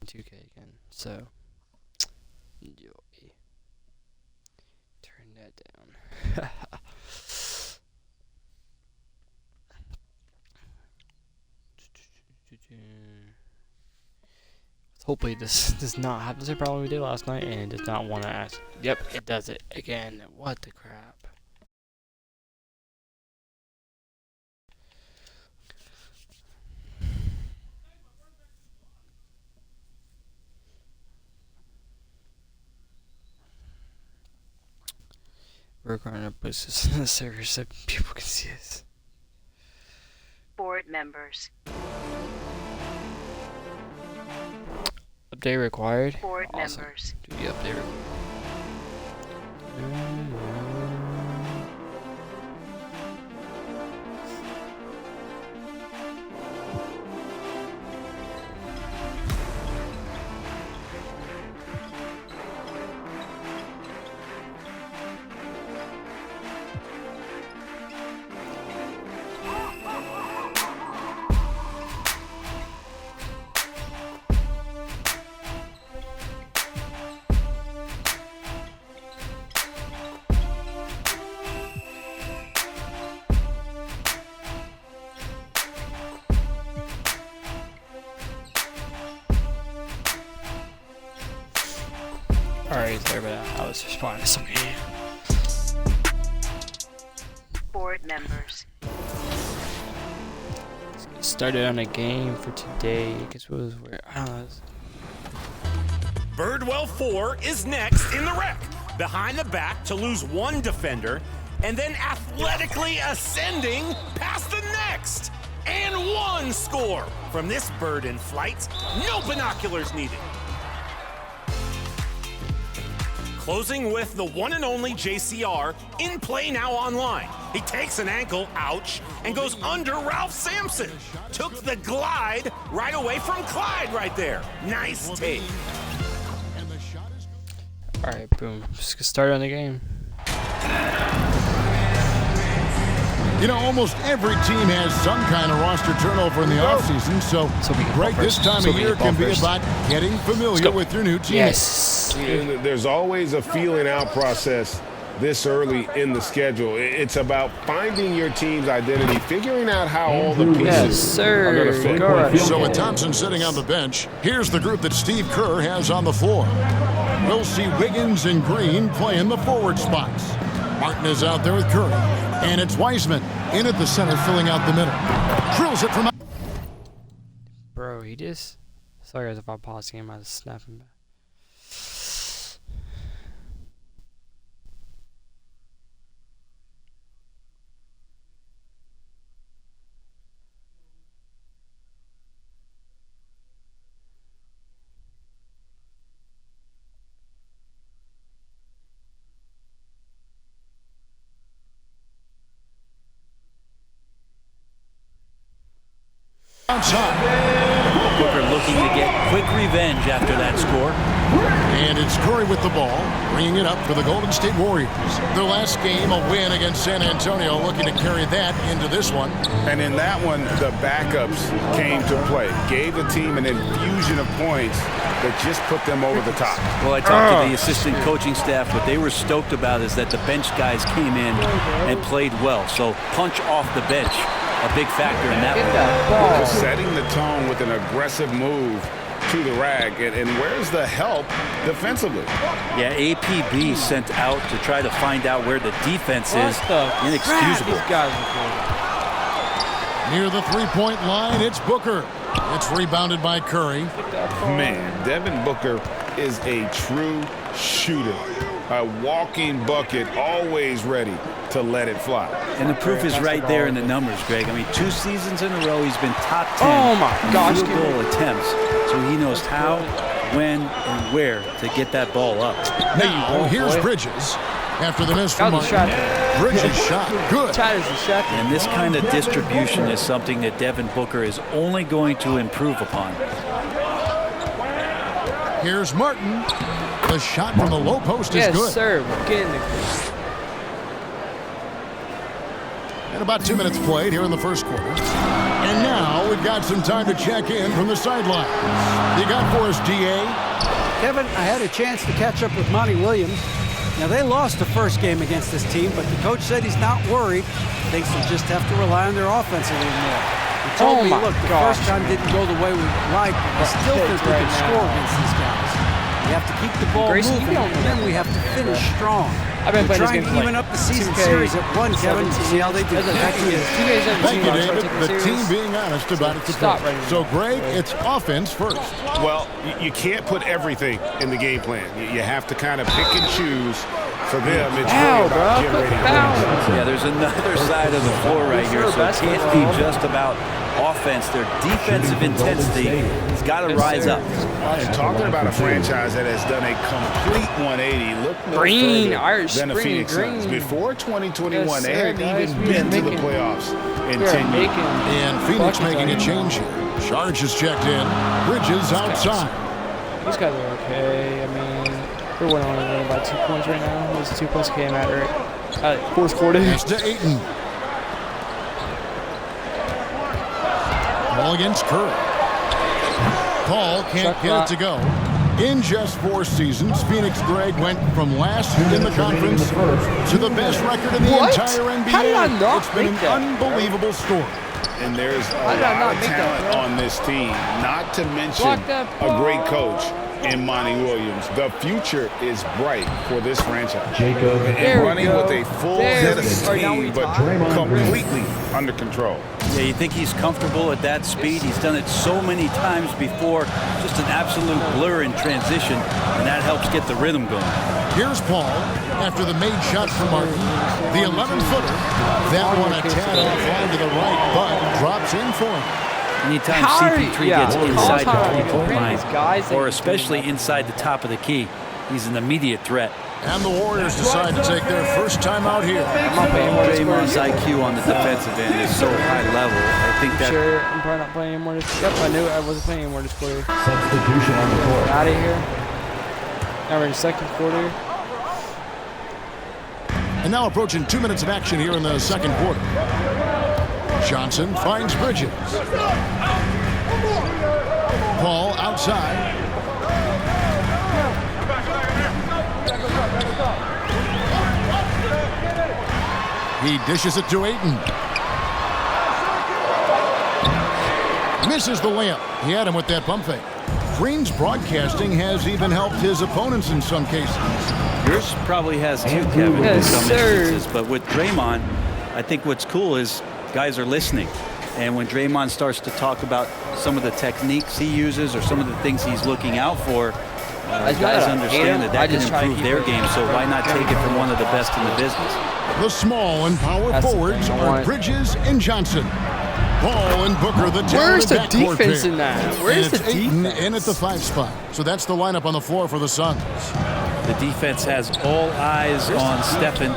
2K again. So enjoy. Turn that down. Hopefully this does not have the same problem we did last night and does not want to ask. Yep, it does it again. What the crap? We're going to put this in the server so people can see us. Board members. Update required. Board Awesome. members. Do the update required. Alright, sorry about that. I was responding to somebody. Board members. Let's get started on a game for today. I guess what was where? I don't know. Birdwell 4 is next in the wreck. Behind the back to lose one defender, and then athletically ascending past the next. And one score from this bird in flight. No binoculars needed. Closing with the one and only JCR in play now online. He takes an ankle, ouch, and goes under Ralph Sampson. Took the glide right away from Clyde right there. Nice take. Alright, boom. Just get started on the game. You know, almost every team has some kind of roster turnover in the offseason, so we can right ball this first. time So of we year can ball can be first. about getting familiar with your new teammates. Yes. And there's always a feeling out process this early in the schedule. It's about finding your team's identity, figuring out how all the pieces Yes, sir. are going to fit. Go right. So with Thompson sitting on the bench, here's the group that Steve Kerr has on the floor. We'll see Wiggins and Green playing the forward spots. Martin is out there with Curry. And it's Wiseman in at the center, filling out the middle. Drills it from... Bro, he just... Sorry guys if I'm pausing him, I was snapping back. outside. Booker looking to get quick revenge after that score. And it's Curry with the ball, bringing it up for the Golden State Warriors. Their last game, a win against San Antonio, looking to carry that into this one. And in that one, the backups came to play. Gave the team an infusion of points that just put them over the top. Well, I talked to the assistant coaching staff. What they were stoked about is that the bench guys came in and played well. So punch off the bench, a big factor in that one. Just setting the tone with an aggressive move to the rag. And where's the help defensively? Yeah, APB sent out to try to find out where the defense is. Inexcusable. These guys are good. Near the three-point line, it's Booker. It's rebounded by Curry. Man, Devin Booker is a true shooter. A walking bucket, always ready to let it fly. And the proof is right there in the numbers, Greg. I mean, 2 seasons in a row, he's been top 10 Oh my gosh, in field goal attempts. So he knows how, when, and where to get that ball up. Now, here's Bridges. After the miss from That was a shot. Bridges shot. Good. That is a shot. And this kind of distribution is something that Devin Booker is only going to improve upon. Here's Martin. The shot from the low post is good. Yes, sir. We're getting it. And about 2 minutes played here in the first quarter. And now we've got some time to check in from the sidelines. You got for us, D.A.? Kevin, I had a chance to catch up with Monty Williams. Now, they lost the first game against this team, but the coach said he's not worried. Thinks they just have to rely on their offense a little more. He told me, look, the first time didn't go the way we liked, but we still think we can score against these guys. We have to keep the ball moving, and then we have to finish strong. I've been We're playing this trying game to even like up the season 2K series at 1, Kevin, to see how they do. Thank you, David. The team being honest about its approach. So, Greg, it's offense first. Well, you can't put everything in the game plan. You have to kind of pick and choose. For them, it's really about generating points. Yeah, there's another side of the floor right here, so it can't be just about offense. Their defensive intensity has got to rise up. And talking about a franchise that has done a complete 180, look no further than the Phoenix Suns. Before 2021, they hadn't even been to the playoffs in 10 years. And Phoenix making a change here. Charge is checked in. Bridges outside. These guys are okay. I mean, we're only winning by 2 points right now. Those 2 points came out right fourth quarter. Pass to Ayton. Ball against Curry. Paul can't get it to go. In just 4 seasons, Phoenix, Greg, went from last in the conference to the best record in the entire NBA. How did I not It's been an make that? unbelievable story. And there's a lot of talent on this team, not to mention a great coach in Monty Williams. The future is bright for this franchise. And running with a full head of steam, but completely under control. Yeah, you think he's comfortable at that speed? He's done it so many times before. Just an absolute blur in transition, and that helps get the rhythm going. Here's Paul after the made shot from Martin. The 11-footer. That one a tad off to the right, but drops in for him. Anytime CP3 gets inside the three-point line, or especially inside the top of the key, he's an immediate threat. And the Warriors decide to take their first time out here. Draymond's IQ on the defensive end is so high level. I think that. Sure, I'm probably not playing anymore. Yep, I knew I wasn't playing anymore this quarter. Substitution on the court. Out of here. Now we're in the second quarter. And now approaching 2 minutes of action here in the second quarter. Johnson finds Bridges. Paul outside. He dishes it to Ayton. Misses the layup. He had him with that pump fake. Green's broadcasting has even helped his opponents in some cases. Yours probably has too, Kevin, in Yes, some sir. instances. But with Draymond, I think what's cool is guys are listening. And when Draymond starts to talk about some of the techniques he uses or some of the things he's looking out for, guys understand that can improve their game. So why not take it from one of the best in the business? The small and power forwards are Bridges and Johnson. Paul and Booker, the Where's the backcourt defense pair. in that? Where's and the it's Ayton defense? in at the 5 spot. So that's the lineup on the floor for the Suns. The defense has all eyes on Stephen.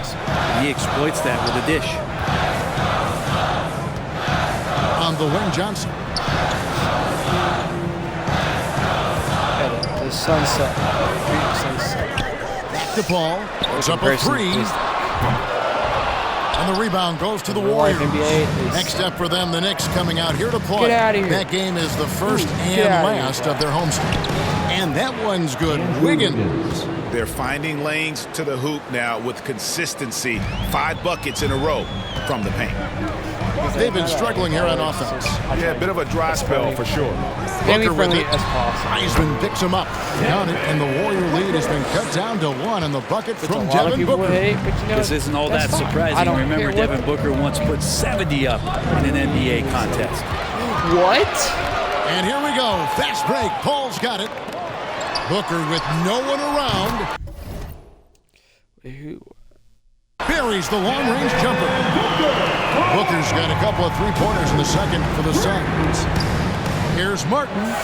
He exploits that with a dish. On the wing, Johnson. The sunset. To Paul. It's up a 3. And the rebound goes to the Warriors. Next step for them, the Knicks coming out here to play. Get out of here. That game is the first and last of their homestand. And that one's good. Wiggins. They're finding lanes to the hoop now with consistency. 5 buckets in a row from the paint. They've been struggling here on offense. Yeah, a bit of a dry spell for sure. Family Booker with friendly it. as possible. Heisman picks him up. Count it, and the Warrior lead has been cut down to 1 in the bucket Which a from lot of Devin people Booker. would hate, but you know, This isn't all that that's fine. I surprising. don't Remember, care Devin Booker once put 70 up in an NBA contest. What? And here we go. Fast break. Paul's got it. Booker with no one around. Who? Buries the long-range jumper. Booker's got a couple of three-pointers in the second for the Suns. Here's Martin.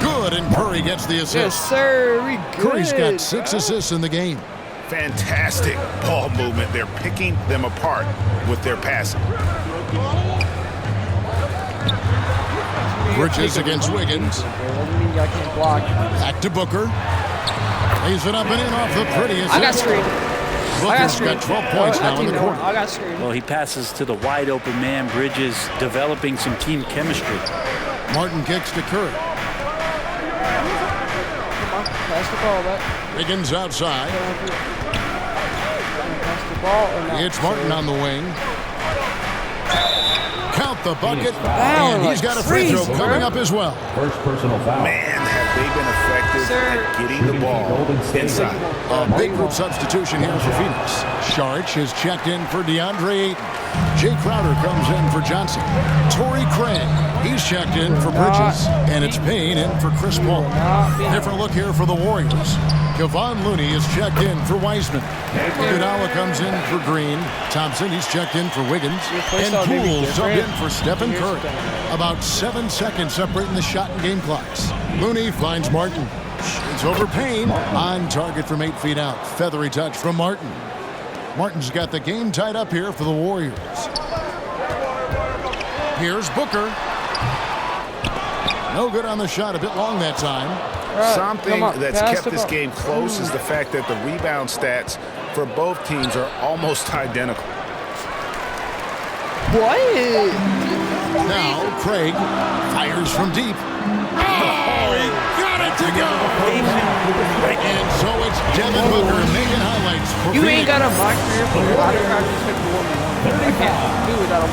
Good, and Curry gets the assist. Yes, sir. We good. Curry's got 6 assists in the game. Fantastic ball movement. They're picking them apart with their passing. Bridges against Wiggins. Doesn't mean y'all can't block. Back to Booker. Lays it up and in off the prettiest. I got screwed. Booker's got 12 points now in the quarter. I got screwed. Well, he passes to the wide open man. Bridges developing some team chemistry. Martin kicks to Curry. Pass the ball back. Wiggins outside. Pass the ball or not? It's Martin on the wing. Count the bucket. Foul And he's got a free throw coming up as well. First personal foul. Man, have they been effective at getting the ball inside. A big group substitution here for Phoenix. Sharch is checked in for DeAndre Ayton. Jay Crowder comes in for Johnson. Torrey Craig, he's checked in for Bridges. And it's Payne in for Chris Paul. Different look here for the Warriors. Kevon Looney is checked in for Wiseman. Iguodala comes in for Green. Thompson, he's checked in for Wiggins. And Poole subbed in for Stephen Curry. About 7 seconds separating the shot and game clocks. Looney finds Martin. It's over Payne. On target from 8 feet out. Feathery touch from Martin. Martin's got the game tied up here for the Warriors. Here's Booker. No good on the shot. A bit long that time. Something that's kept this game close is the fact that the rebound stats for both teams are almost identical. What? Now Craig fires from deep. Oh, he got it to go! And so it's Devin Booker making highlights for You ain't Phoenix. got a mock career for your auto card just like the woman. I can't do without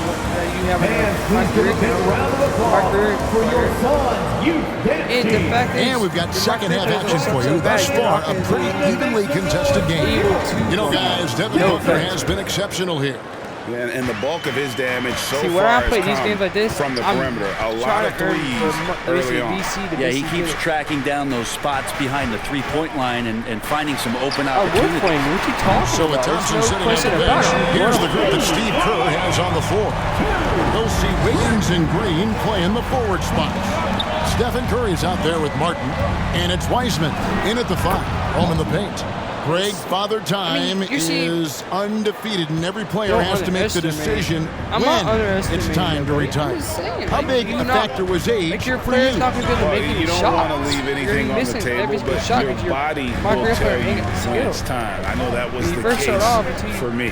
you have a mock career. For your sons, you And the fact that And we've got second half action for you. Thus far, a pretty evenly contested game. You know, guys, Devin Booker has been exceptional here. And the bulk of his damage so See, when far I play has these come games like this, from the I'm perimeter. A lot trying of to earn threes for early on. Yeah, he keeps tracking down those spots behind the three-point line and finding some open I would opportunities. play. What you talking So with about? Thompson There's sitting no on question the about bench, it. here's the group that Steve Kerr has on the floor. We'll see Wiggins and Green playing the forward spots. Stephen Curry's out there with Martin, and it's Wiseman in at the 5, home in the paint. Greg, Father Time is undefeated, and every player has to make the decision when it's time to retire. How big a factor was age Like your for player's you? not going to be able to make any You don't shots. want to leave anything on the table, but your body will tell you when it's time. I know that was the case for me.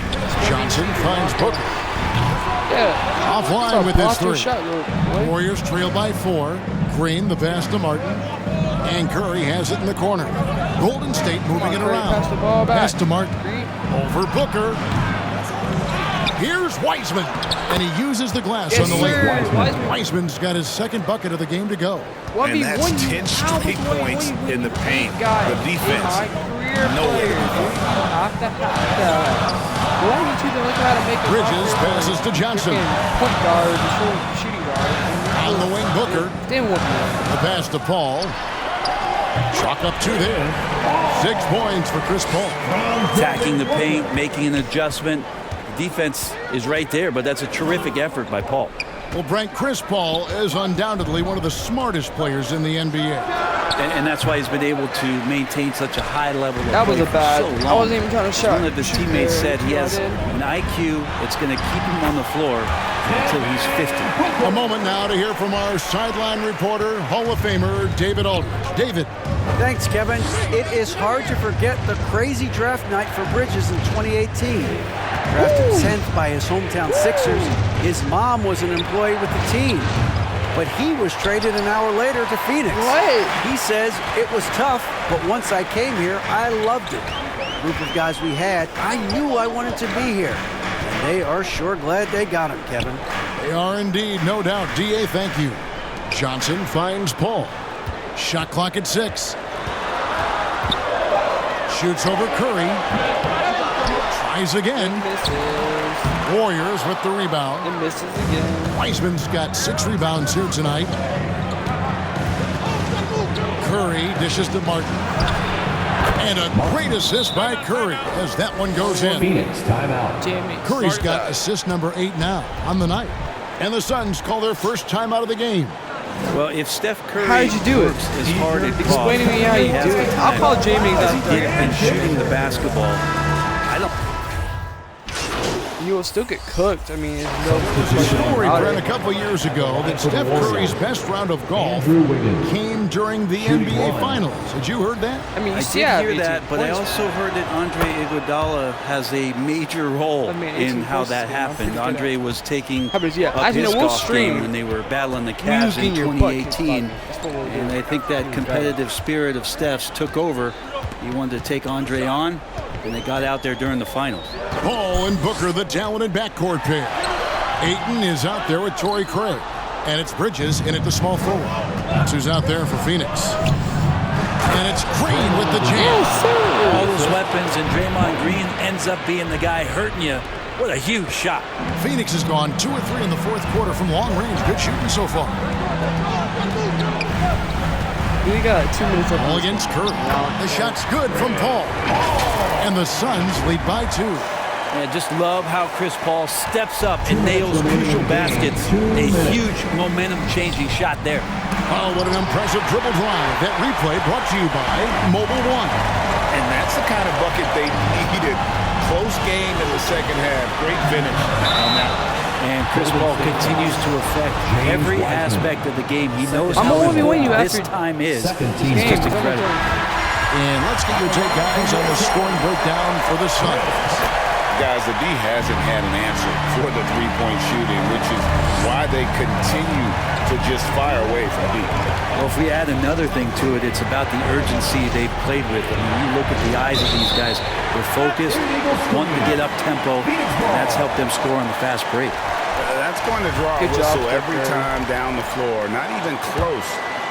Johnson finds Booker. Yeah. Offline with his Block your 3. shot, little boy. Warriors trail by 4. Green, the pass to Martin. And Curry has it in the corner. Golden State moving it Curry, around. pass the ball back. Pass to Martin. Green. Over Booker. Here's Wiseman. And he uses the glass Yes, on the sir. lane. Wiseman. Wiseman's got his second bucket of the game to go. And that's 10 straight points in the paint. The defense, nowhere. Bridges passes to Johnson. Point guard, shooting guard. On the wing, Booker. Then what? The pass to Paul. Chalk up 2 there. 6 points for Chris Paul. Attacking the paint, making an adjustment. Defense is right there, but that's a terrific effort by Paul. Well, Brent, Chris Paul is undoubtedly one of the smartest players in the NBA. And that's why he's been able to maintain such a high level of That was play a bad. for so long. I wasn't even trying to shot. One of his teammates said he has an IQ that's going to keep him on the floor until he's 50. A moment now to hear from our sideline reporter, Hall of Famer David Aldridge. David. Thanks, Kevin. It is hard to forget the crazy draft night for Bridges in 2018. Drafted 10th by his hometown Sixers, his mom was an employee with the team. But he was traded an hour later to Phoenix. What? He says, it was tough, but once I came here, I loved it. The group of guys we had, I knew I wanted to be here. And they are sure glad they got him, Kevin. They are indeed, no doubt. D.A., thank you. Johnson finds Paul. Shot clock at 6. Shoots over Curry. Tries again. Warriors with the rebound. And misses again. Wiseman's got 6 rebounds here tonight. Curry dishes to Martin. And a great assist by Curry as that one goes in. Phoenix timeout. Jamie. Curry's got assist number 8 now on the night. And the Suns call their first time out of the game. Well, if Steph Curry How did you do it? works as hard as Explain to me how you do it. I'll call Jamie as he out did there. in shooting the basketball. I don't. he will still get cooked. I mean, there's no There's a question story about read a it. couple years ago that Steph Curry's best round of golf came during the NBA Finals. Had you heard that? I mean, I you did see how hear 18 that, but I points, also man. heard that Andre Iguodala has a major role I mean, 18 in how points that is, you know, happened. pretty good. Andre was taking How about- yeah, up I think his we'll golf stream. game when they were battling the Cavs in Using your butt kick 2018. button. That's what we'll do. And I think that competitive spirit of Steph's took over. He wanted to take Andre on, and they got out there during the finals. Paul and Booker, the talented backcourt pair. Ayton is out there with Torrey Craig. And it's Bridges in at the small forward. That's who's out there for Phoenix. And it's Green with the jam. All those weapons, and Draymond Green ends up being the guy hurting you. What a huge shot. Phoenix has gone 2 or 3 in the fourth quarter from long range. Good shooting so far. We got 2 minutes left. All against Curry. The shot's good from Paul. And the Suns lead by 2. I just love how Chris Paul steps up and nails crucial baskets. A huge momentum-changing shot there. Oh, what an impressive dribble drive. That replay brought to you by Mobile One. And that's the kind of bucket they needed. Close game in the second half. Great finish on that. And Chris Paul continues to affect every aspect of the game. He knows I'm how gonna win you important this after time is. second It's team. just incredible. And let's get your take, guys, on the scoring breakdown for the Suns. Guys, the D hasn't had an answer for the three-point shooting, which is why they continue to just fire away from deep. Well, if we add another thing to it, it's about the urgency they've played with. I mean, you look at the eyes of these guys. They're focused, wanting to get up tempo, and that's helped them score on the fast break. That's going to draw a Good job, whistle every Curry. time down the floor. Not even close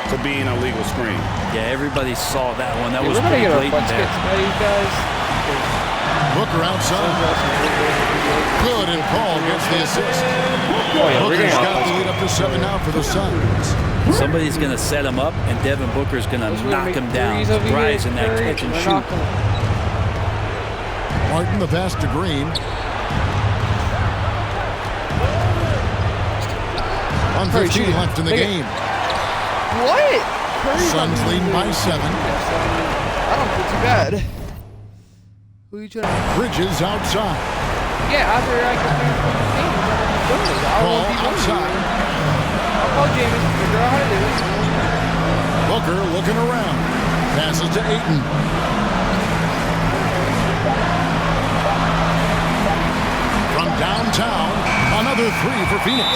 to being a legal screen. Yeah, everybody saw that one. That was We're gonna pretty get our blatant butts there. kicked by you guys. Booker outside. Good, and Paul gets the assist. Booker's got the lead up to 7 now for the Suns. Somebody's going to set him up, and Devin Booker's going to knock him down. Rise in that catch and shoot. Martin, the pass to Green. 1:15 left in the game. What? Curry's Suns not leading by 7. I don't feel too bad. Who you trying to... Bridges outside. Yeah, after I get through the game, I Paul won't be one of you. outside. I'll call James, figure out how to do it. Booker looking around. Passes to Ayton. From downtown, another 3 for Phoenix.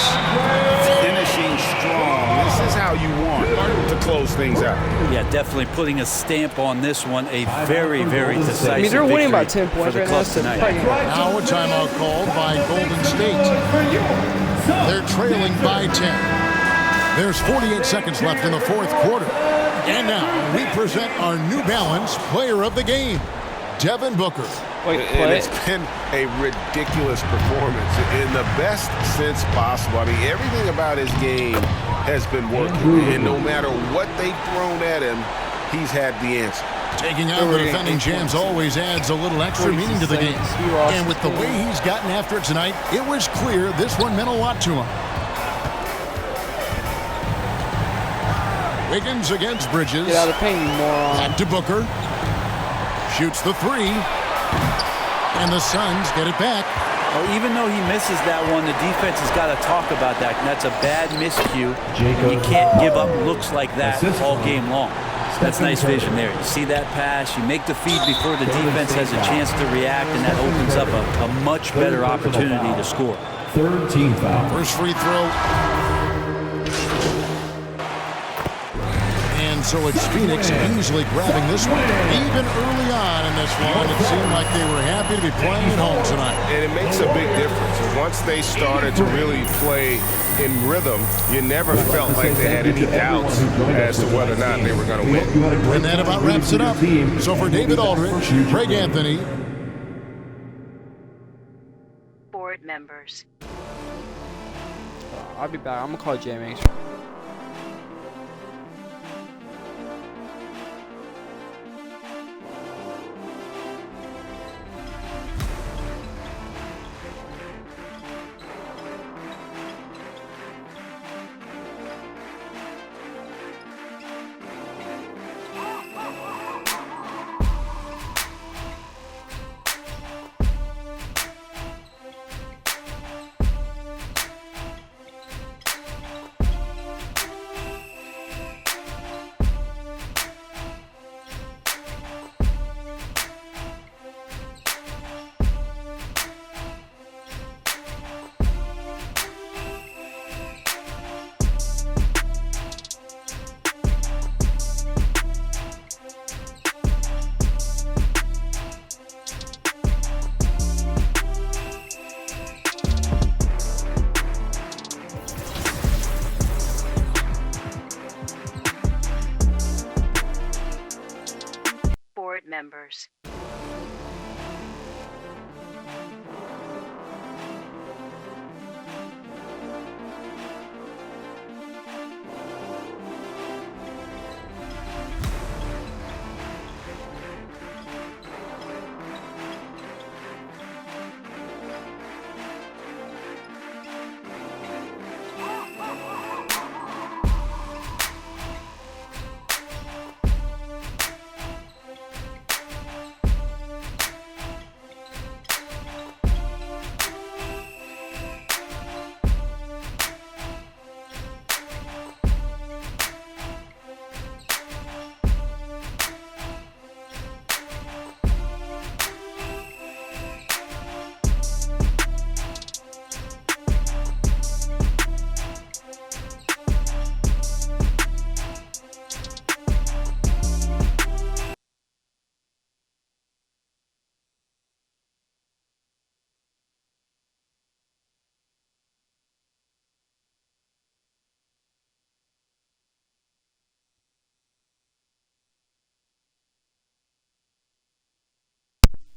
Finishing strong. This is how you want to close things out. Yeah, definitely putting a stamp on this one. A very, very decisive I mean, they're winning by victory 10 points for the right now, club so tonight. probably gonna... Now a timeout called by Golden State. They're trailing by 10. There's 48 seconds left in the fourth quarter. And now we present our New Balance Player of the Game, Devin Booker. Wait, And it's been a ridiculous performance in the best sense possible. I mean, everything about his game has been working. And no matter what they've thrown at him, he's had the answer. Taking out the defending champs always adds a little extra meaning to the game. And with the way he's gotten after it tonight, it was clear this one meant a lot to him. Wiggins against Bridges. Get out of the paint, you moron. Back to Booker. Shoots the 3. And the Suns get it back. Well, even though he misses that one, the defense has got to talk about that. And that's a bad miscue. And you can't give up looks like that all game long. That's nice vision there. You see that pass, you make the feed before the defense has a chance to react, and that opens up a much better opportunity to score. Third team foul. First free throw. And so it's Phoenix easily grabbing this one. Even early on in this one, it seemed like they were happy to be playing at home tonight. And it makes a big difference. Once they started to really play in rhythm, you never felt like they had any doubts as to whether or not they were going to win. And that about wraps it up. So for David Aldridge, Craig Anthony, Board members. I'll be back. I'm gonna call James.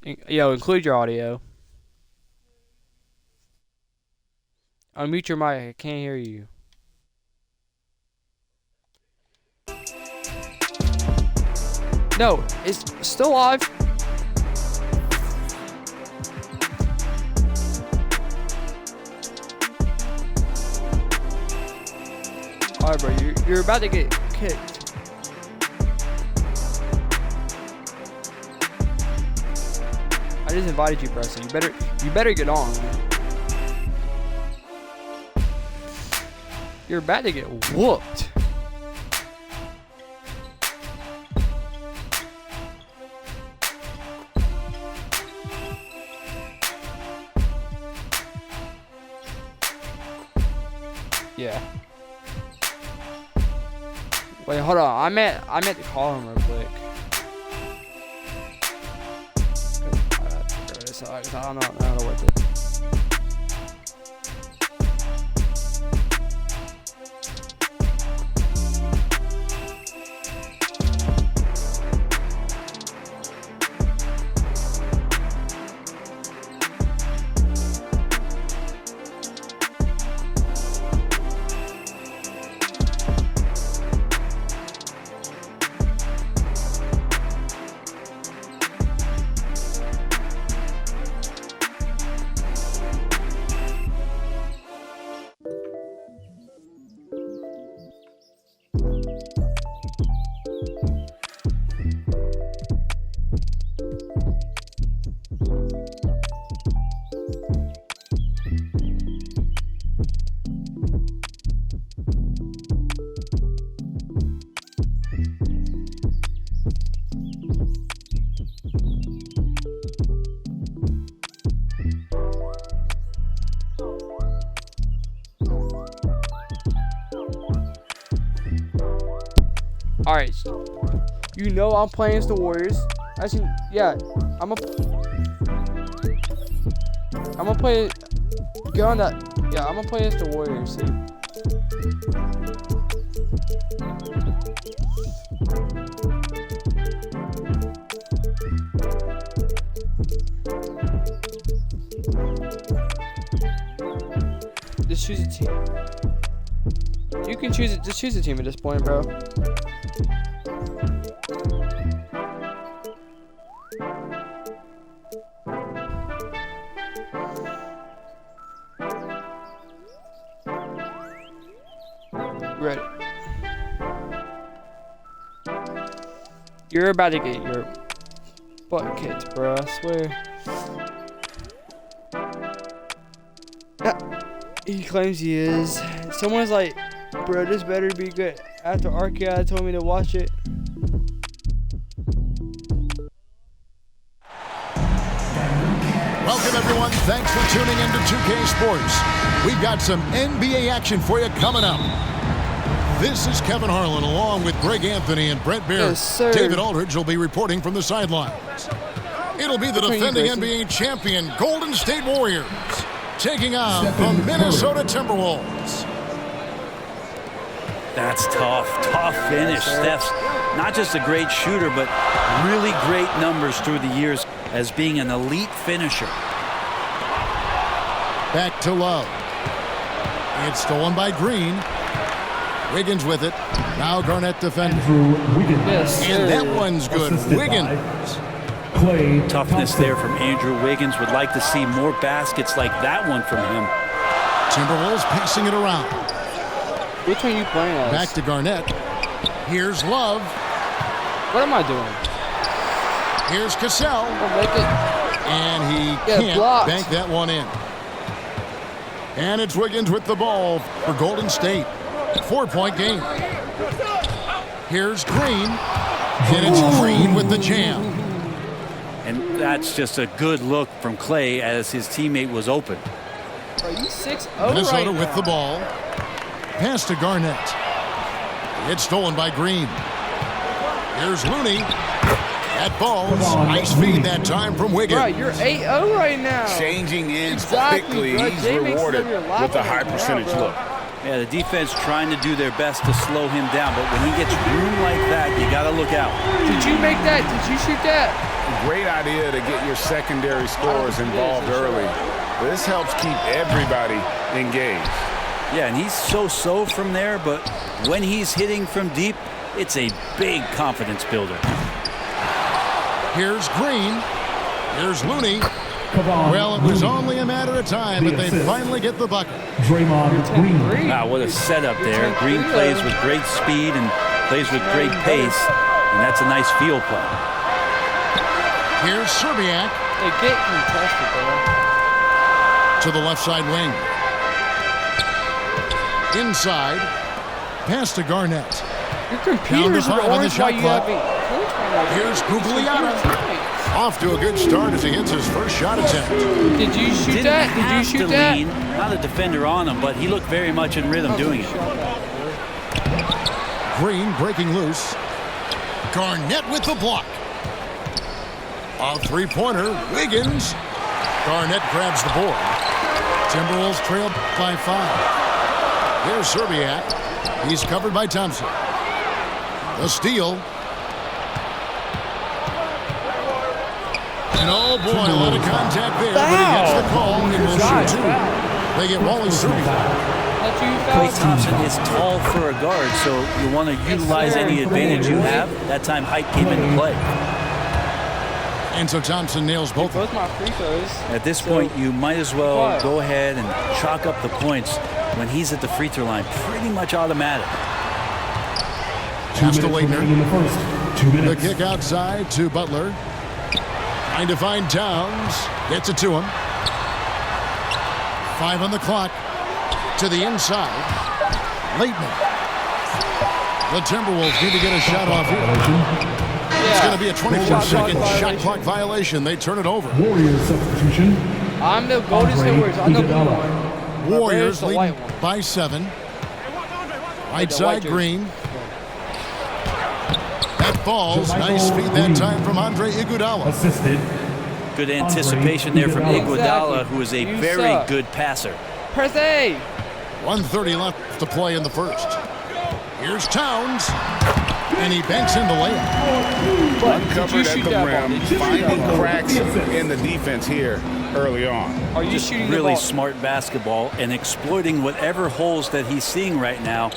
Yo, include your audio. Unmute your mic. I can't hear you. No, it's still live. Alright, bro, you're about to get kicked. I just invited you, bro, so you better get on. You're about to get whooped. Yeah. Wait, hold on. I meant to call him real quick. I don't know how to work it. Alright, you know I'm playing as the Warriors. Actually, yeah, I'm gonna play. Get on that. Yeah, I'm gonna play as the Warriors. See. Just choose a team. You can choose it. Just choose a team at this point, bro. Ready. You're about to get your butt kicked, bro. I swear. He claims he is. Someone's like, bro, this better be good. After Archeai told me to watch it. Welcome, everyone. Thanks for tuning in to 2K Sports. We've got some NBA action for you coming up. This is Kevin Harlan along with Greg Anthony and Brent Beard. Yes, sir. David Aldridge will be reporting from the sidelines. It'll be the defending NBA champion Golden State Warriors taking on the Minnesota Timberwolves. That's tough. Tough finish. Steph's not just a great shooter, but really great numbers through the years as being an elite finisher. Back to Love. It's stolen by Green. Wiggins with it. Now Garnett defending. Yes, and that one's good. Wiggins. Toughness there from Andrew Wiggins. Would like to see more baskets like that one from him. Timberwolves passing it around. Which one are you playing as? Back to Garnett. Here's Love. What am I doing? Here's Cassell. Make it. And he can't bank that one in. And it's Wiggins with the ball for Golden State. 4-point game. Here's Green. And it's Green with the jam. And that's just a good look from Clay as his teammate was open. Are you 6-0 Minnesota right with now? the ball. Pass to Garnett. It's stolen by Green. Here's Looney. That ball's nice feed that time from Wiggins. Bro, you're 8-0 right now. Changing ends Exactly, quickly. bro. He's Jay makes rewarded them your lap with a on high the ground, percentage bro. look. Yeah, the defense trying to do their best to slow him down, but when he gets room like that, you got to look out. Did you make that? Did you shoot that? Great idea to get your secondary scorers involved early. This helps keep everybody engaged. Yeah, and he's so-so from there, but when he's hitting from deep, it's a big confidence builder. Here's Green. Here's Looney. Well, it was only a matter of time, but they finally get the bucket. Draymond Green. Wow, what a setup there. Green plays with great speed and plays with great pace, and that's a nice field play. Here's Serbiak. They get contested, though. To the left side wing. Inside. Pass to Garnett. Your computers are on the orange. Why shot you clock. have Here's Guglielmo. Off to a good start as he hits his first shot attempt. Did you shoot that? Did you shoot that? Lean. Not a defender on him, but he looked very much in rhythm doing it. Green breaking loose. Garnett with the block. A three-pointer. Wiggins. Garnett grabs the board. Timberwolves trail by 5. Here's Serbiak. He's covered by Thompson. The steal. And oh boy, a lot of contact there, but he gets the call and will shoot 2. They get Wally Serbiak. Klay Thompson is tall for a guard, so you want to utilize any advantage you have. That time height came into play. And so Thompson nails both my free throws. At this point, you might as well go ahead and chalk up the points when he's at the free throw line. Pretty much automatic. Pass to Leitner. In the first 2 minutes. The kick outside to Butler. Trying to find Towns. Gets it to him. 5 on the clock. To the inside. Leitner. The Timberwolves need to get a shot off here. It's going to be a 24-second shot clock violation. They turn it over. Warriors substitution. I'm the Golden State Warriors. I'm the blue one. Warriors lead by 7. Right side Green. That falls. Nice feed that time from Andre Iguodala. Assisted. Good anticipation there from Iguodala, who is a very good passer. Press A. 1:30 left to play in the first. Here's Towns. And he banks in the layup. Uncovered at the rim, finding cracks in the defense here early on. Are you Just shooting really the ball? smart basketball and exploiting whatever holes that he's seeing right now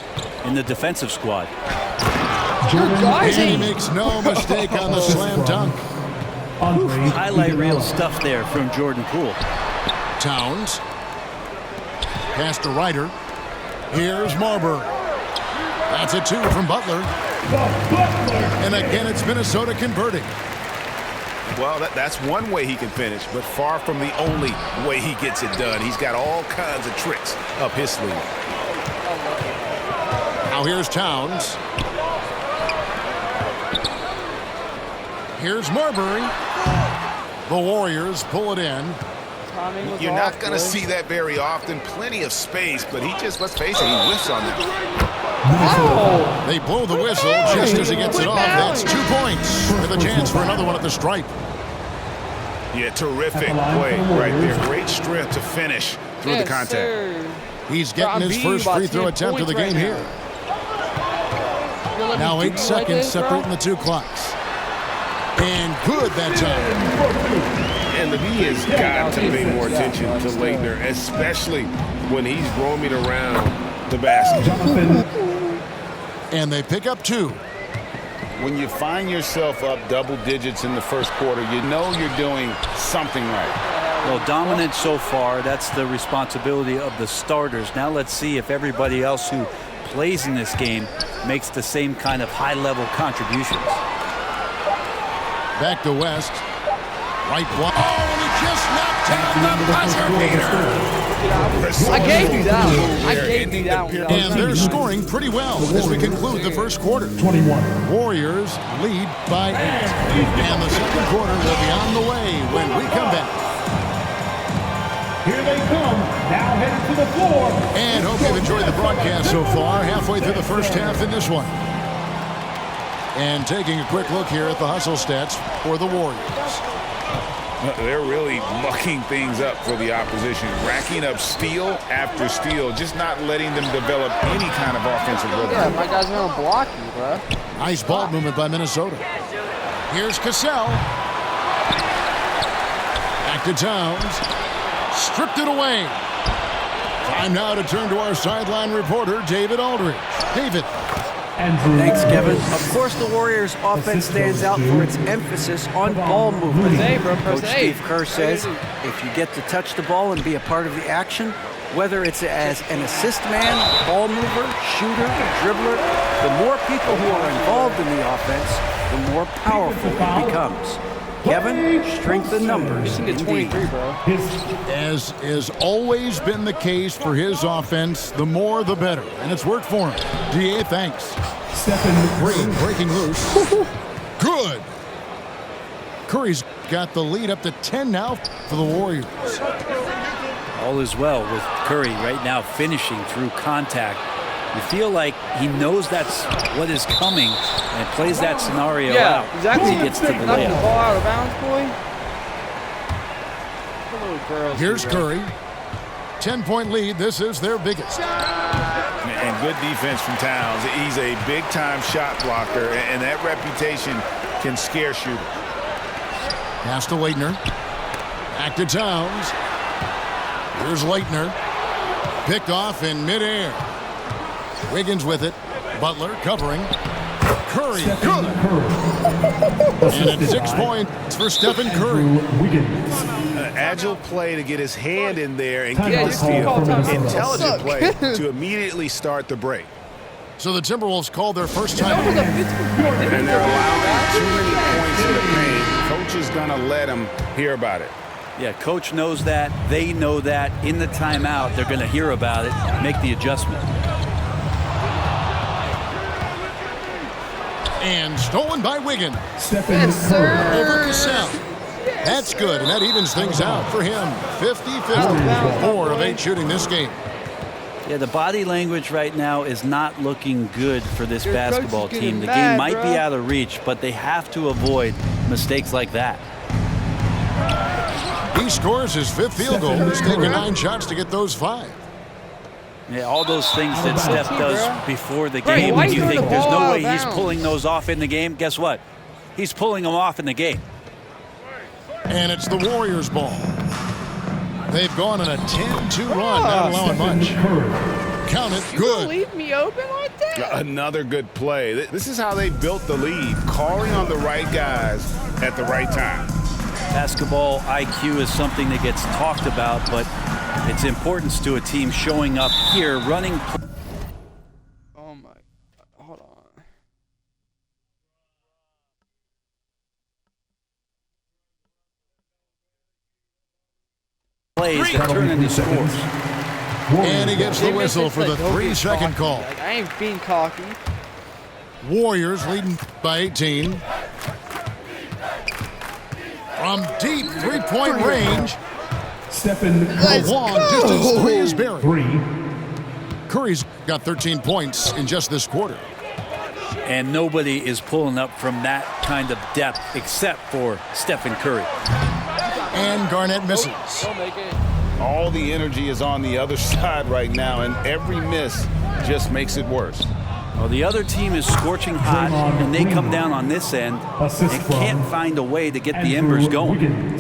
in the defensive squad. And he makes no mistake on the slam dunk. Highlight reel stuff there from Jordan Poole. Towns. Pass to Ryder. Here's Marbury. That's a 2 from Butler. And again, it's Minnesota converting. Well, that's one way he can finish, but far from the only way he gets it done. He's got all kinds of tricks up his sleeve. Now here's Towns. Here's Marbury. The Warriors pull it in. You're not going to see that very often. Plenty of space, but he just, let's face it, he whiffs on that. Oh. They blow the whistle just as he gets it off. That's 2 points with a chance for another one at the stripe. Yeah, terrific play right there. Great strength to finish through the contact. Sir. He's getting his first free throw attempt of the game here. Now 8 seconds separating the 2 clocks. And good that time. And the D has got to pay more attention to Leitner, especially when he's roaming around the basket. And they pick up 2. When you find yourself up double digits in the first quarter, you know you're doing something right. Well, dominant so far. That's the responsibility of the starters. Now let's see if everybody else who plays in this game makes the same kind of high-level contributions. Back to West. Right block. Oh, and he just knocked down the buzzer beater. I gave you that one. I gave you that one. And they're scoring pretty well as we conclude the first quarter. 21. Warriors lead by 8. And the second quarter will be on the way when we come back. Here they come. Now headed to the floor. And hope you've enjoyed the broadcast so far. Halfway through the first half in this one. And taking a quick look here at the hustle stats for the Warriors. They're really mucking things up for the opposition, racking up steal after steal, just not letting them develop any kind of offensive rhythm. Yeah, my guy's going to block you, bro. Nice ball movement by Minnesota. Here's Cassell. Back to Towns. Stripped it away. Time now to turn to our sideline reporter, David Aldridge. David. Thanks, Kevin. Of course, the Warriors' offense stands out for its emphasis on ball movement. Coach Steve Kerr says if you get to touch the ball and be a part of the action, whether it's as an assist man, ball mover, shooter, dribbler, the more people who are involved in the offense, the more powerful it becomes. Kevin, strength in numbers. Indeed. As has always been the case for his offense, the more the better. And it's worked for him. DA, thanks. Green breaking loose. Good. Curry's got the lead up to 10 now for the Warriors. All is well with Curry right now finishing through contact. You feel like he knows that's what is coming and plays that scenario out. Exactly. He gets to the knocking the layup. ball out of bounds, boy. Here's Curry. 10-point lead. This is their biggest. And good defense from Towns. He's a big-time shot blocker, and that reputation can scare shooters. Pass to Leitner. Back to Towns. Here's Leitner. Picked off in midair. Wiggins with it. Butler covering. Curry, good. And it's 6 points for Stephen Curry. Agile play to get his hand in there and get the steal. Intelligent play to immediately start the break. So the Timberwolves called their first time. And they're allowing too many points in the paint. Coach is going to let them hear about it. Yeah, coach knows that. They know that. In the timeout, they're going to hear about it, make the adjustment. And stolen by Wiggins. Yes, sir. Over Cassell. That's good, and that evens things out for him. 50-50. 4 of 8 shooting this game. Yeah, the body language right now is not looking good for this basketball team. The game might be out of reach, but they have to avoid mistakes like that. He scores his 5th field goal. He's taken 9 shots to get those 5. Yeah, all those things that Steph does before the game, when you think there's no way he's pulling those off in the game, guess what? He's pulling them off in the game. And it's the Warriors' ball. They've gone on a 10-2 run, not allowing much. Count it, good. Leave me open like that? Another good play. This is how they built the lead, calling on the right guys at the right time. Basketball IQ is something that gets talked about, but its importance to a team showing up here, running. Oh my, hold on. Plays that turn into scores. And he gets the whistle for the 3-second call. Like, I ain't being cocky. Warriors leading by 18. From deep 3-point range. A long distance 3 is buried. Curry's got 13 points in just this quarter. And nobody is pulling up from that kind of depth except for Stephen Curry. And Garnett misses. All the energy is on the other side right now, and every miss just makes it worse. Well, the other team is scorching hot, and they come down on this end and can't find a way to get the embers going.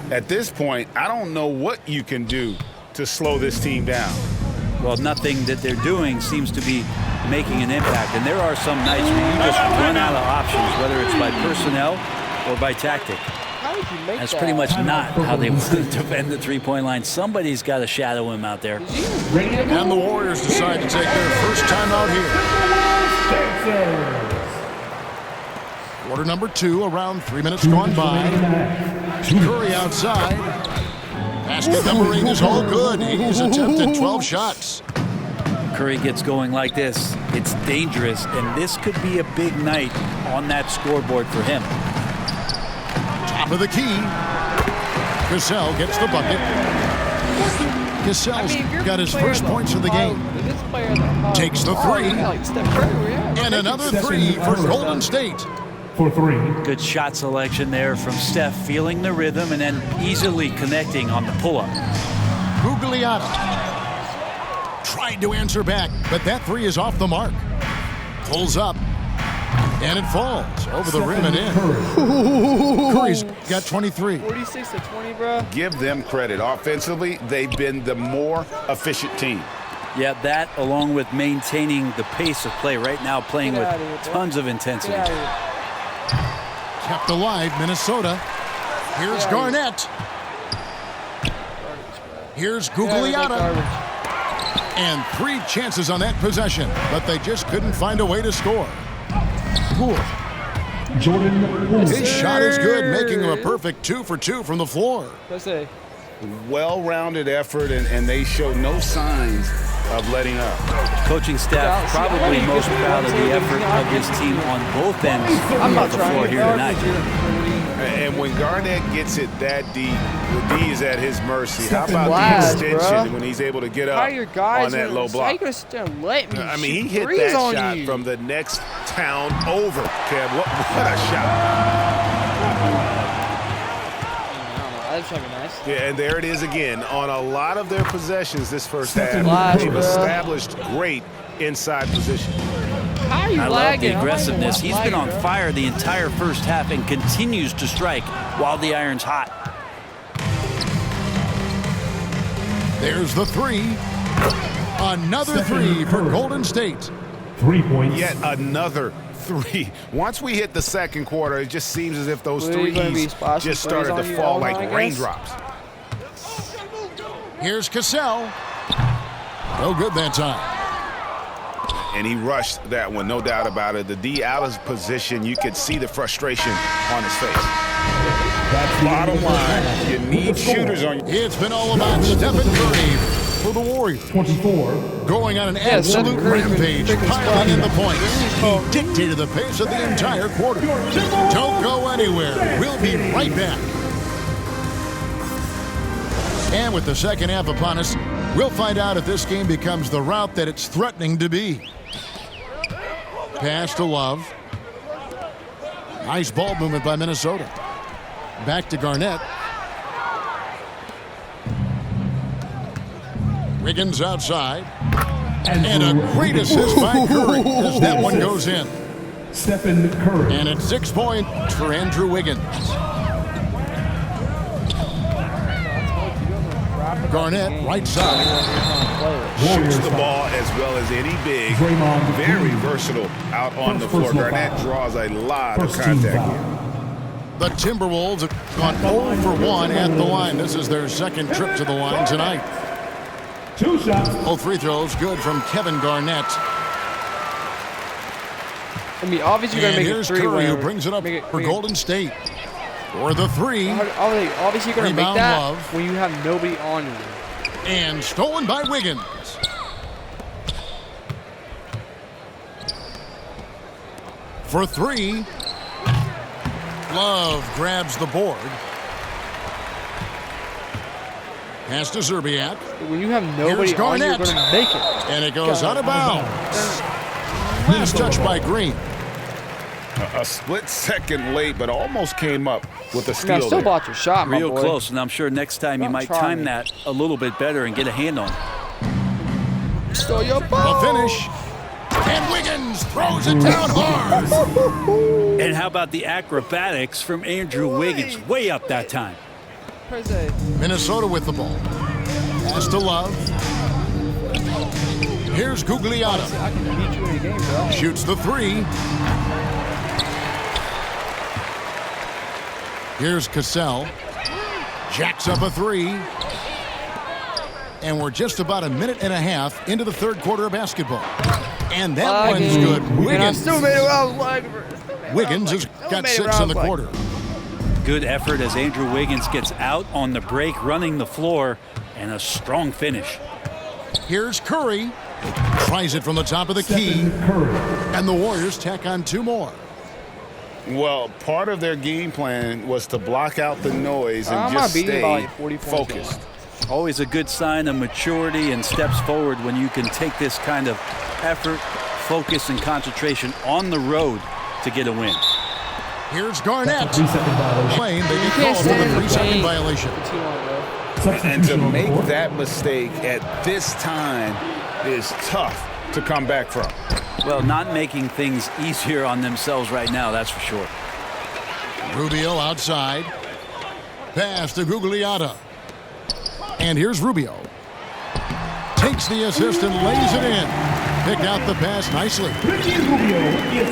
At this point, I don't know what you can do to slow this team down. Well, nothing that they're doing seems to be making an impact, and there are some nights where you just run out of options, whether it's by personnel or by tactic. That's pretty much not how they want to defend the three-point line. Somebody's got to shadow him out there. And the Warriors decide to take their first time out here. Quarter number 2, around 3 minutes gone by. Curry outside. Basket number 8 is all good. He's attempted 12 shots. Curry gets going like this. It's dangerous, and this could be a big night on that scoreboard for him. Top of the key. Cassell gets the bucket. Cassell's got his first points of the game. Takes the 3. And another 3 for Golden State. For 3. Good shot selection there from Steph, feeling the rhythm and then easily connecting on the pull-up. Gugliotta tried to answer back, but that 3 is off the mark. Pulls up. And it falls over the rim and in. Curry's got 23. 46-20, bro. Give them credit. Offensively, they've been the more efficient team. Yeah, that along with maintaining the pace of play right now, playing with tons of intensity. Kept alive, Minnesota. Here's Garnett. Here's Gugliotta. And 3 chances on that possession, but they just couldn't find a way to score. Score. Jordan Poole. His shot is good, making him a perfect 2 for 2 from the floor. Well-rounded effort, and they show no signs of letting up. Coaching staff probably most proud of the effort of his team on both ends of the floor here tonight. And when Garnett gets it that deep, the D is at his mercy. How about the extension when he's able to get up on that low block? How you gonna sit there and let me I mean, he hit that shot from the next town over. Kev, what a shot. That's fucking nice. Yeah, and there it is again. On a lot of their possessions this first half, they've established great inside position. I love the aggressiveness. He's been on fire the entire first half and continues to strike while the iron's hot. There's the 3. Another 3 for Golden State. 3 points. Yet another 3. Once we hit the second quarter, it just seems as if those threes just started to fall like raindrops. Here's Cassell. No good that time. And he rushed that one, no doubt about it. The D out of position, you could see the frustration on his face. Bottom line, you need shooters on you. It's been all about Stephen Curry for the Warriors. 24. Going on an absolute rampage, piling in the points. He dictated the pace of the entire quarter. Don't go anywhere. We'll be right back. And with the second half upon us, we'll find out if this game becomes the route that it's threatening to be. Pass to Love. Nice ball movement by Minnesota. Back to Garnett. Wiggins outside. And a great assist by Curry as that one goes in. Stephen Curry. And it's 6 points for Andrew Wiggins. Garnett, right side. Shoots the ball as well as any big. Very versatile out on the floor. Garnett draws a lot of contact here. The Timberwolves have gone 0 for 1 at the line. This is their second trip to the line tonight. 2 shots. All free throws good from Kevin Garnett. I mean, obviously you're going to make here's it 3. Curry who brings it up for Golden State. For the 3. Obviously you're going to make that Love. when you have nobody on you. And stolen by Wiggins. For 3. Love grabs the board. Pass to Zerbiak. When you have nobody on you, you're going to make it. And it goes out of bounds. Last touch by Green. A split second late, but almost came up with a steal. Still bought your shot, my Real boy. close, and I'm sure next time you might time that a little bit better and get a hand on it. Stole your ball. The finish. And Wiggins throws it down hard. And how about the acrobatics from Andrew Wiggins? Way up that time. Minnesota with the ball. Pass to Love. Here's Gugliotta. I can beat you in a game, bro. Shoots the 3. Here's Cassell. Jacks up a 3. And we're just about a minute and a half into the third quarter of basketball. And that one's good. Wiggins. Still made it where I was like. Wiggins has got 6 in the quarter. Good effort as Andrew Wiggins gets out on the break, running the floor, and a strong finish. Here's Curry. Tries it from the top of the key. And the Warriors tack on 2 more. Well, part of their game plan was to block out the noise and just stay focused. Always a good sign of maturity and steps forward when you can take this kind of effort, focus, and concentration on the road to get a win. Here's Garnett. Playing, they get called for the 3-second violation. And to make that mistake at this time is tough to come back from. Well, not making things easier on themselves right now, that's for sure. Rubio outside. Pass to Gugliotta. And here's Rubio. Takes the assist and lays it in. Picked out the pass nicely.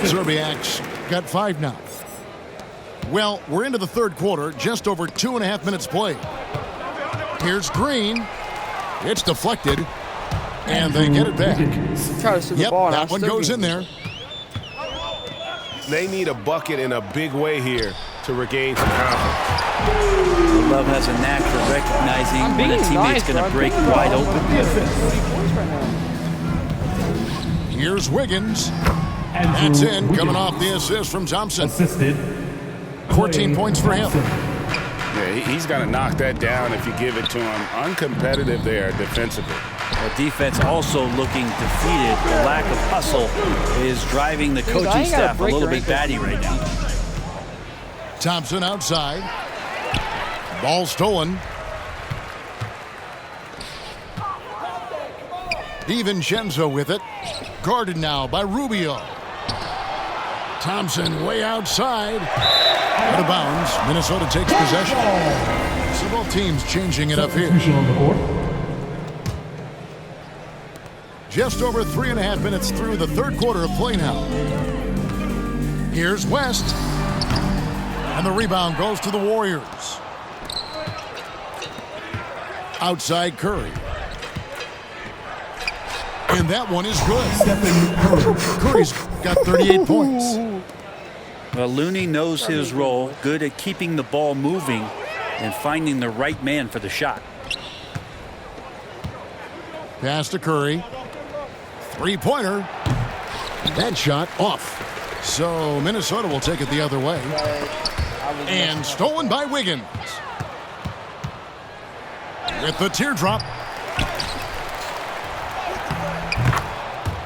Zerbiak's got 5 now. Well, we're into the third quarter, just over 2.5 minutes played. Here's Green. It's deflected. And they get it back. Yep, that one goes in there. They need a bucket in a big way here to regain some confidence. Love has a knack for recognizing when a teammate's going to break wide open. Here's Wiggins. That's in, coming off the assist from Thompson. 14 points for him. Yeah, he's got to knock that down if you give it to him. Uncompetitive there defensively. The defense also looking defeated. The lack of hustle is driving the coaching staff a little bit batty right now. Thompson outside. Ball stolen. DiVincenzo with it. Guarded now by Rubio. Thompson way outside. Out of bounds. Minnesota takes possession. So both teams changing it up here. Just over 3.5 minutes through the third quarter of play now. Here's West. And the rebound goes to the Warriors. Outside Curry. And that one is good. Curry's got 38 points. Well, Looney knows his role, good at keeping the ball moving and finding the right man for the shot. Pass to Curry. Three-pointer. That shot off. So Minnesota will take it the other way. And stolen by Wiggins. With the teardrop.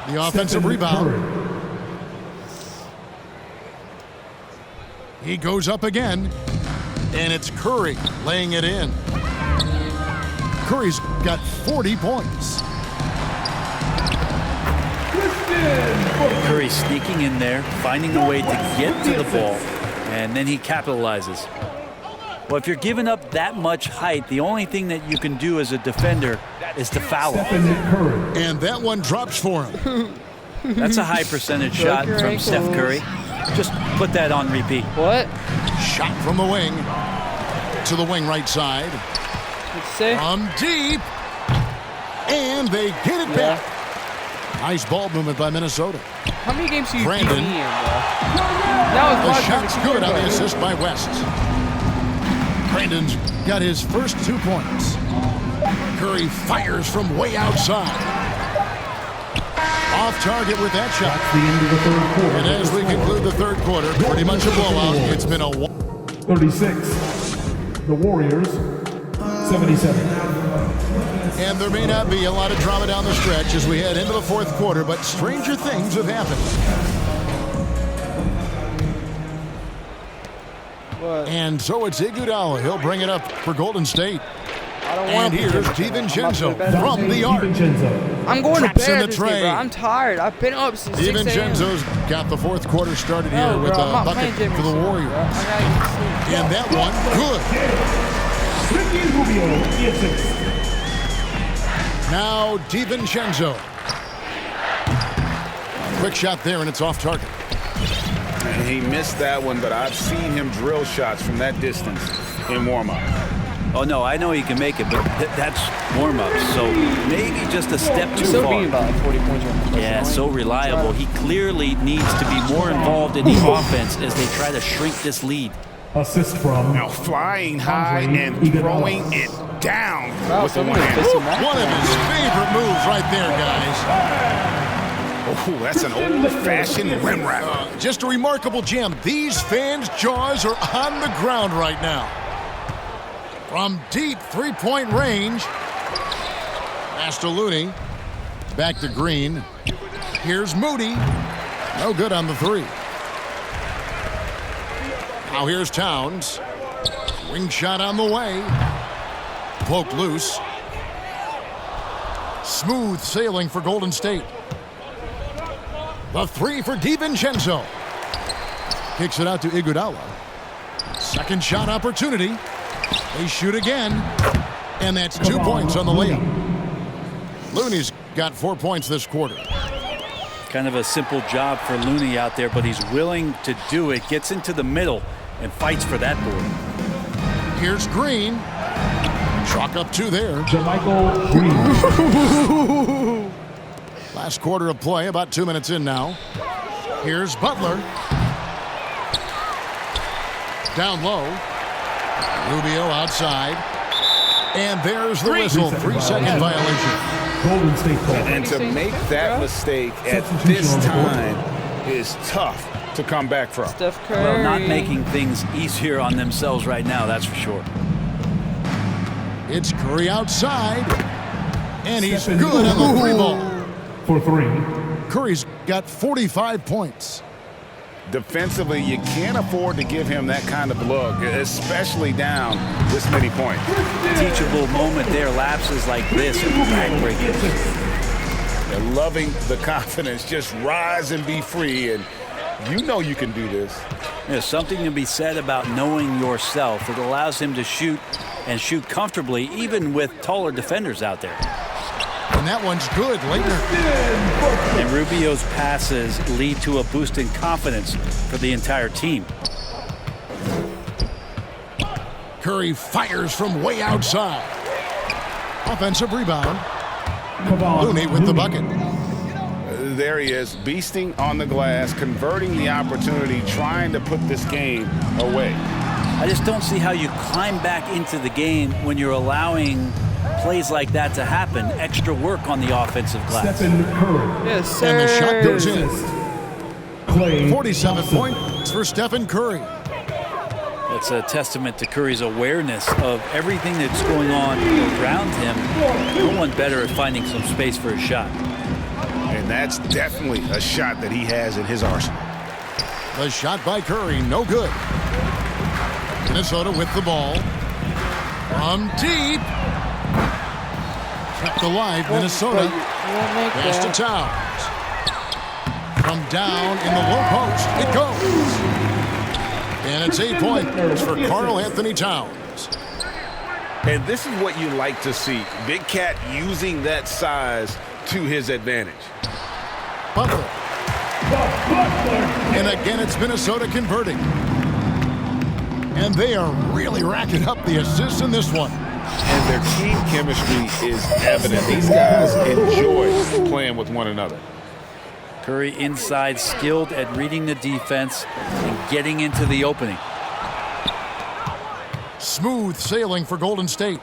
The offensive rebound. He goes up again. And it's Curry laying it in. Curry's got 40 points. Curry sneaking in there, finding a way to get to the ball, and then he capitalizes. Well, if you're giving up that much height, the only thing that you can do as a defender is to foul him. And that one drops for him. That's a high percentage shot from Steph Curry. Just put that on repeat. What? Shot from the wing. To the wing right side. From deep. And they get it back. Nice ball movement by Minnesota. How many games do you Brandon. in, bro? The shot's good on the assist by West. Brandon's got his first 2 points. Curry fires from way outside. Off target with that shot. That's the end of the third quarter. And as we conclude the third quarter, pretty much a blowout. It's been a 36. The Warriors, 77. And there may not be a lot of drama down the stretch as we head into the fourth quarter, but stranger things have happened. What? And so it's Iguodala. He'll bring it up for Golden State. And here's DiVincenzo from the arc. I'm going to Traps in bed the this tray. game, bro. I'm tired. I've been up since 6 a.m. DiVincenzo's got the fourth quarter started here with a bucket for the Warriors. And that one, good. Now DiVincenzo. Quick shot there, and it's off target. And he missed that one, but I've seen him drill shots from that distance in warm-up. Oh, no, I know he can make it, but that's warm-up. So maybe just a step too far. Being about like 40 points right now. Yeah, so reliable. He clearly needs to be more involved in the offense as they try to shrink this lead. Assist from Now flying high and throwing it down with the one hand. One of his favorite moves right there, guys. Oh, that's an old-fashioned rim wrap. Just a remarkable gem. These fans' jaws are on the ground right now. From deep three-point range. Pass to Looney. Back to Green. Here's Moody. No good on the three. Now here's Towns. Wing shot on the way. Poked loose. Smooth sailing for Golden State. The three for DiVincenzo. Kicks it out to Iguodala. Second shot opportunity. They shoot again. And that's 2 points on the layup. Looney's got 4 points this quarter. Kind of a simple job for Looney out there, but he's willing to do it. Gets into the middle and fights for that board. Here's Green. Chalk up 2 there. JaMychal Green. Last quarter of play, about 2 minutes in now. Here's Butler. Down low. Rubio outside. And there's the whistle. 3-second violation. Golden State call. And to make that mistake at this time is tough to come back from. Steph Curry. Well, not making things easier on themselves right now, that's for sure. It's Curry outside. And he's good on the 3 ball. For 3. Curry's got 45 points. Defensively, you can't afford to give him that kind of look, especially down this many points. Teachable moment there, lapses like this and backbreakers. They're loving the confidence. Just rise and be free, and you know you can do this. There's something to be said about knowing yourself. It allows him to shoot and shoot comfortably, even with taller defenders out there. And that one's good, Laettner. And Rubio's passes lead to a boost in confidence for the entire team. Curry fires from way outside. Offensive rebound. Looney with the bucket. There he is, beasting on the glass, converting the opportunity, trying to put this game away. I just don't see how you climb back into the game when you're allowing plays like that to happen. Extra work on the offensive glass. Stephen Curry. Yes, sir. And the shot goes in. Klay 47 Thompson. points for Stephen Curry. That's a testament to Curry's awareness of everything that's going on around him. No one better at finding some space for a shot. And that's definitely a shot that he has in his arsenal. The shot by Curry, no good. Minnesota with the ball. From deep. Kept alive, Minnesota. Pass to Towns. From down in the low post, it goes. And it's 8 points for Karl Anthony Towns. And this is what you like to see. Big Cat using that size to his advantage. Butler. And again, it's Minnesota converting. And they are really racking up the assists in this one. And their team chemistry is evident. These guys enjoy playing with one another. Curry inside, skilled at reading the defense and getting into the opening. Smooth sailing for Golden State.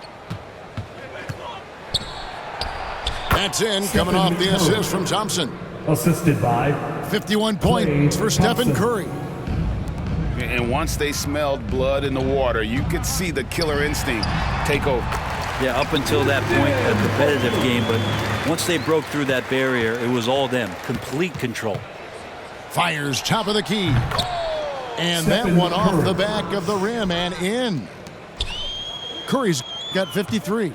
That's in, coming off the assist from Thompson. Assisted by 51 points for Stephen Curry. And once they smelled blood in the water, you could see the killer instinct take over. Yeah, up until that point, a competitive game, but once they broke through that barrier, it was all them. Complete control. Fires top of the key. And that one off the back of the rim and in. Curry's got 53.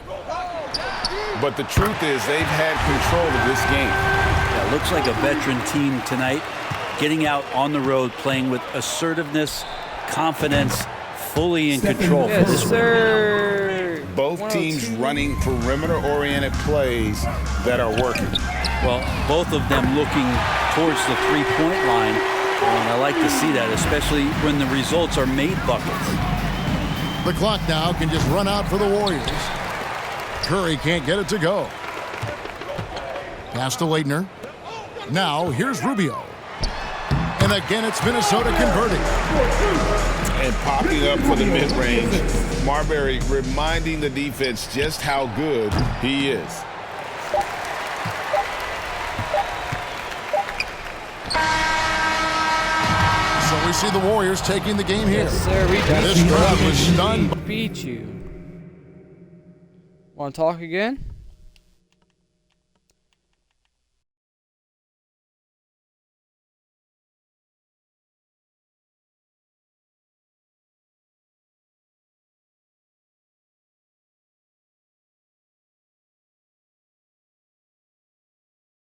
But the truth is they've had control of this game. Yeah, looks like a veteran team tonight, getting out on the road, playing with assertiveness, confidence, fully in control. Yes, sir. Both teams running perimeter-oriented plays that are working. Well, both of them looking towards the three-point line, and I like to see that, especially when the results are made buckets. The clock now can just run out for the Warriors. Curry can't get it to go. Pass to Laettner. Now, here's Rubio. And again, it's Minnesota converting. And popping up for the mid-range. Marbury reminding the defense just how good he is. So we see the Warriors taking the game here. Yes, sir. We This crowd was stunned. beat you. Want to talk again?